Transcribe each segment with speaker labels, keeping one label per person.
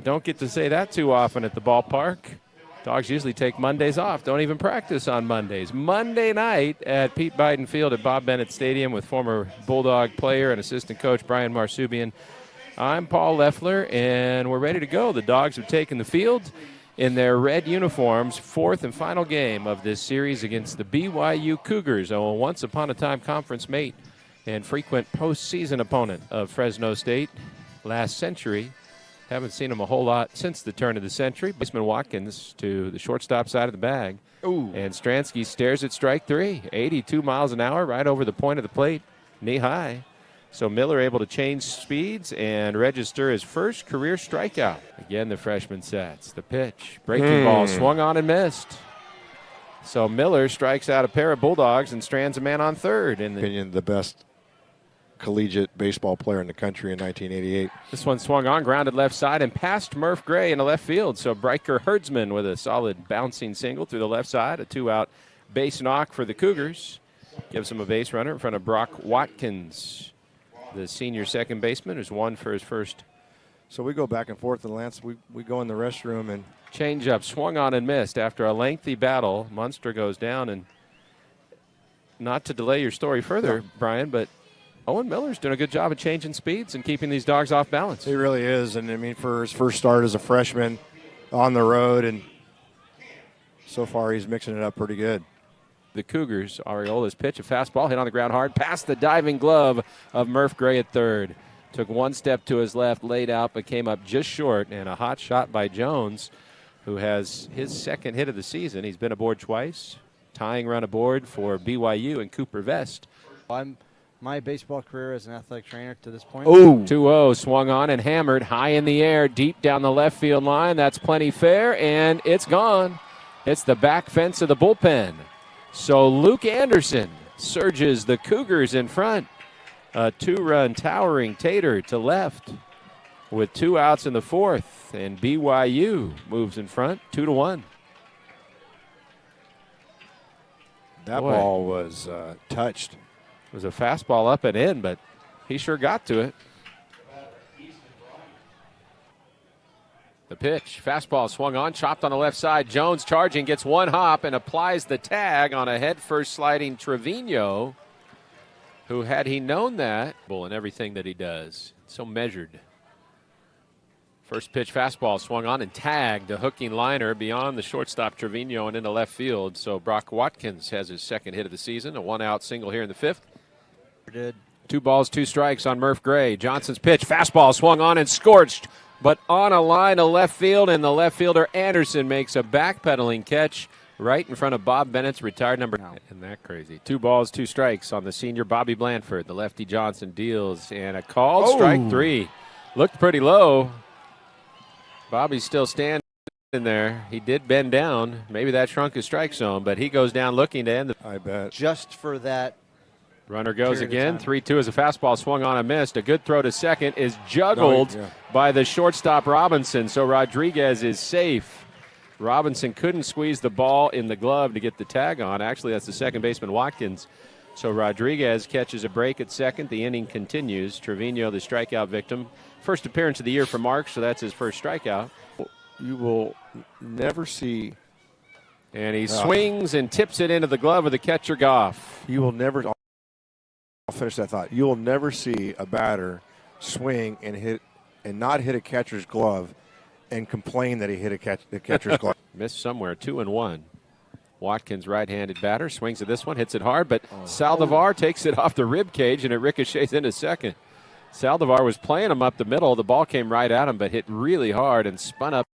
Speaker 1: Don't get to say that too often at the ballpark. Dogs usually take Mondays off, don't even practice on Mondays. Monday night at Pete Biden Field at Bob Bennett Stadium with former Bulldog player and assistant coach Brian Marsubian. I'm Paul Leffler, and we're ready to go. The Dogs have taken the field in their red uniforms, fourth and final game of this series against the BYU Cougars, a once-upon-a-time conference mate and frequent postseason opponent of Fresno State last century. Haven't seen him a whole lot since the turn of the century. Baseman Watkins to the shortstop side of the bag.
Speaker 2: Ooh.
Speaker 1: And Stransky stares at strike three. 82 miles an hour right over the point of the plate, knee high. So Miller able to change speeds and register his first career strikeout. Again, the freshman sets. The pitch. Breaking ball swung on and missed. So Miller strikes out a pair of Bulldogs and strands a man on third. In
Speaker 2: the best collegiate baseball player in the country in 1988.
Speaker 1: This one swung on, grounded left side, and past Murph Gray in the left field. So Breiker Herdsman with a solid bouncing single through the left side. A two-out base knock for the Cougars. Gives him a base runner in front of Brock Watkins, the senior second baseman, who's won for his first.
Speaker 2: So we go back and forth, and Lance, we go in the restroom and
Speaker 1: change up, swung on and missed. After a lengthy battle, Munster goes down, and not to delay your story further, Brian, but Owen Miller's doing a good job of changing speeds and keeping these Dogs off balance.
Speaker 2: He really is, and I mean, for his first start as a freshman on the road, and so far he's mixing it up pretty good.
Speaker 1: The Cougars, Ariola's pitch, a fastball hit on the ground hard, past the diving glove of Murph Gray at third. Took one step to his left, laid out, but came up just short, and a hot shot by Jones, who has his second hit of the season. He's been aboard twice, tying run aboard for BYU and Cooper Vest.
Speaker 3: My baseball career as an athletic trainer to this point.
Speaker 1: Oh, 2-0, swung on and hammered high in the air, deep down the left field line. That's plenty fair, and it's gone. It's the back fence of the bullpen. So Luke Anderson surges the Cougars in front. A two-run towering tater to left with 2 outs in the fourth, and BYU moves in front 2-1.
Speaker 2: That ball was touched.
Speaker 1: It was a fastball up and in, but he sure got to it. The pitch, fastball swung on, chopped on the left side. Jones charging, gets one hop and applies the tag on a head-first sliding Trevino, who, had he known that, in everything that he does, so measured. First pitch fastball swung on and tagged a hooking liner beyond the shortstop Trevino and into left field. So Brock Watkins has his second hit of the season, a one-out single here in the fifth.
Speaker 3: Did
Speaker 1: 2 balls, 2 strikes on Murph Gray. Johnson's pitch, fastball swung on and scorched, but on a line to left field, and the left fielder Anderson makes a backpedaling catch right in front of Bob Bennett's retired number. Isn't that crazy? 2 balls, 2 strikes on the senior Bobby Blanford. The lefty Johnson deals, and a called strike 3. Looked pretty low. Bobby's still standing there. He did bend down. Maybe that shrunk his strike zone, but he goes down looking to end the.
Speaker 2: I bet.
Speaker 3: Just for that.
Speaker 1: Runner goes again. 3-2 as a fastball swung on and missed. A good throw to second is juggled by the shortstop Robinson, so Rodriguez is safe. Robinson couldn't squeeze the ball in the glove to get the tag on. Actually, that's the second baseman, Watkins. So Rodriguez catches a break at second. The inning continues. Trevino, the strikeout victim. First appearance of the year for Mark, so that's his first strikeout.
Speaker 2: You will never see.
Speaker 1: And he swings and tips it into the glove of the catcher, Goff.
Speaker 2: You will never. I'll finish that thought. You will never see a batter swing and not hit a catcher's glove and complain that he hit the catcher's glove.
Speaker 1: Missed somewhere, 2-1. Watkins, right-handed batter, swings at this one, hits it hard, but Saldivar takes it off the rib cage, and it ricochets into second. Saldivar was playing him up the middle. The ball came right at him, but hit really hard and spun up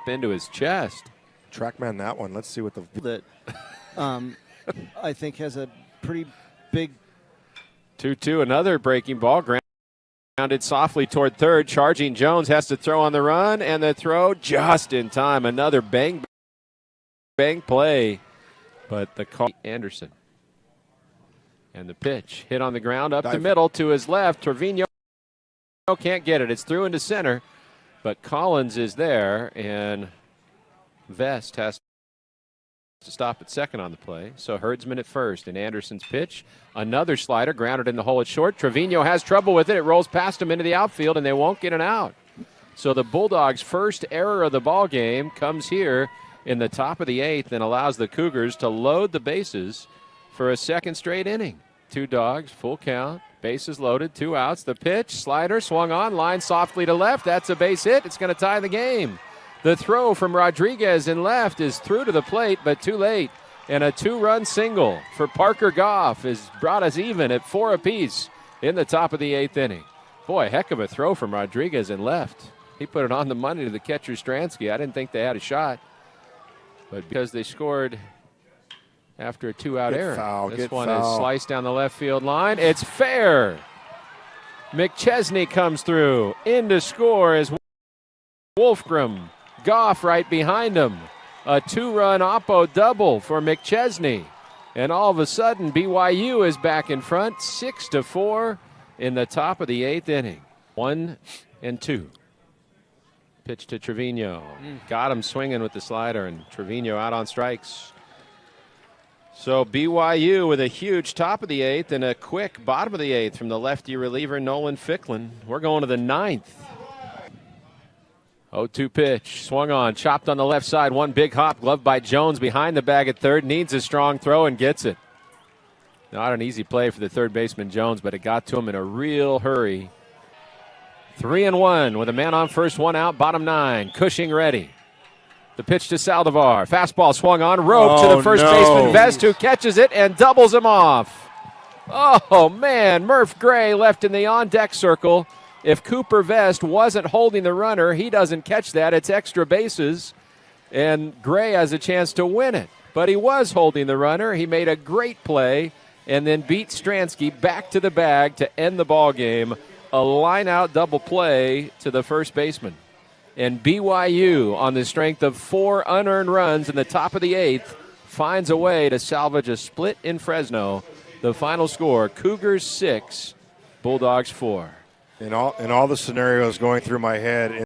Speaker 1: into his chest.
Speaker 2: Trackman that one. Let's see what the.
Speaker 3: That I think has a pretty big.
Speaker 1: 2-2, another breaking ball. Grounded softly toward third. Charging Jones has to throw on the run, and the throw just in time. Another bang play, but the call Anderson. And the pitch hit on the ground up the middle to his left. Trevino can't get it. It's through into center, but Collins is there, and Vest has to stop at second on the play. So Herdsman at first, and Anderson's pitch. Another slider grounded in the hole at short. Trevino has trouble with it. It rolls past him into the outfield, and they won't get it out. So the Bulldogs' first error of the ball game comes here in the top of the 8th and allows the Cougars to load the bases for a second straight inning. 2 dogs, full count, bases loaded, 2 outs. The pitch, slider, swung on, line softly to left. That's a base hit. It's going to tie the game. The throw from Rodriguez in left is through to the plate, but too late. And a 2-run single for Parker Goff has brought us even at 4 apiece in the top of the 8th inning. Boy, heck of a throw from Rodriguez in left. He put it on the money to the catcher Stransky. I didn't think they had a shot. But because they scored after a 2-out error. This one is sliced down the left field line. It's fair. McChesney comes through. In to score is Wolfgram. Goff right behind him. A 2-run Oppo double for McChesney. And all of a sudden, BYU is back in front, 6-4 in the top of the 8th inning. 1-2. Pitch to Trevino. Got him swinging with the slider, and Trevino out on strikes. So BYU with a huge top of the 8th and a quick bottom of the 8th from the lefty reliever Nolan Ficklin. We're going to the 9th. 0-2 pitch. Swung on. Chopped on the left side. One big hop. Gloved by Jones behind the bag at third. Needs a strong throw and gets it. Not an easy play for the third baseman Jones, but it got to him in a real hurry. 3-1 with a man on first, 1 out, bottom 9. Cushing ready. The pitch to Saldivar. Fastball swung on, roped to the first baseman Vest, who catches it and doubles him off. Oh, man, Murph Gray left in the on-deck circle. If Cooper Vest wasn't holding the runner, he doesn't catch that. It's extra bases, and Gray has a chance to win it. But he was holding the runner. He made a great play and then beat Stransky back to the bag to end the ball game. A line-out double play to the first baseman. And BYU, on the strength of 4 unearned runs in the top of the 8th, finds a way to salvage a split in Fresno. The final score, Cougars 6, Bulldogs 4.
Speaker 2: In all the scenarios going through my head